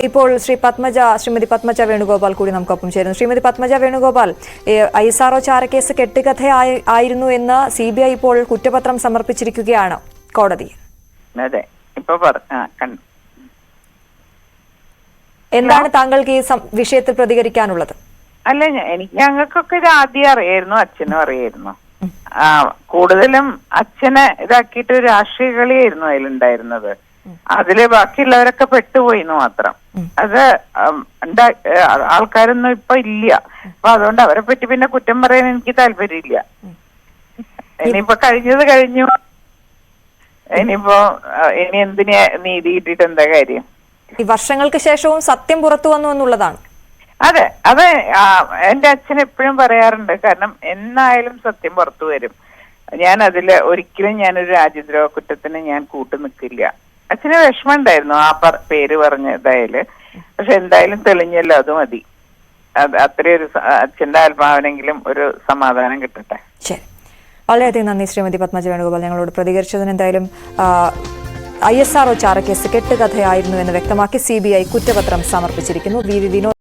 ഇപ്പോൾ ശ്രീമതി പത്മജ വേണുഗോപാൽ കൂടി നമുക്കൊപ്പം ചേരുന്നു. ശ്രീമതി പത്മജ വേണുഗോപാൽ, ISRO ചാരക്കേസ് കെട്ടുകഥയായിരുന്നു എന്ന് CBI ഇപ്പോൾ കുറ്റപത്രം സമർപ്പിച്ചിരിക്കുകയാണ് കോടതിയിൽ. എന്താണ് താങ്കൾക്ക് ഈ വിഷയത്തിൽ പ്രതികരിക്കാനുള്ളത്? അല്ല, ഞങ്ങൾക്കൊക്കെ ഇത് ആദ്യം അറിയായിരുന്നു, അച്ഛനും അറിയായിരുന്നു. കൂടുതലും അച്ഛനെ ഇതാക്കിയിട്ട് രാഷ്ട്രീയ കളിയായിരുന്നു അതിലുണ്ടായിരുന്നത്. അതില് ബാക്കിയുള്ളവരൊക്കെ പെട്ടുപോയിന്ന് മാത്രം. അത് ആൾക്കാരൊന്നും ഇപ്പൊ ഇല്ല. അപ്പൊ അതുകൊണ്ട് അവരെ പറ്റി പിന്നെ കുറ്റം പറയാൻ എനിക്ക് താല്പര്യമില്ല. ഇനിയിപ്പോ കഴിഞ്ഞത് കഴിഞ്ഞു. ഇനി എന്തിനാ നീതി കിട്ടിയിട്ട് എന്താ കാര്യം? ഈ വർഷങ്ങൾക്ക് ശേഷവും സത്യം പുറത്തു വന്നു എന്നുള്ളതാണ്. അതെ, എന്റെ അച്ഛൻ എപ്പോഴും പറയാറുണ്ട്. കാരണം എന്നായാലും സത്യം പുറത്തു വരും. ഞാൻ അതില് ഒരിക്കലും ഞാനൊരു രാജ്യദ്രോഹ കുറ്റത്തിന് ഞാൻ കൂട്ടു നിൽക്കില്ല. അച്ഛന് വിഷമം ഉണ്ടായിരുന്നു ആ പേര് പറഞ്ഞതായാല്. പക്ഷെ എന്തായാലും തെളിഞ്ഞല്ലോ, അത് മതി. അത്രയൊരു അച്ഛന്റെ ആത്മാവിനെങ്കിലും ഒരു സമാധാനം കിട്ടട്ടെ. ശരി, വളരെയധികം നന്ദി ശ്രീമതി പത്മജ വേണുഗോപാൽ ഞങ്ങളോട് പ്രതികരിച്ചതിന്. എന്തായാലും ISRO ചാരക്കേസ് കെട്ടുകഥയായിരുന്നു എന്ന് വ്യക്തമാക്കി CBI കുറ്റപത്രം സമർപ്പിച്ചിരിക്കുന്നു. VV വിനോദ്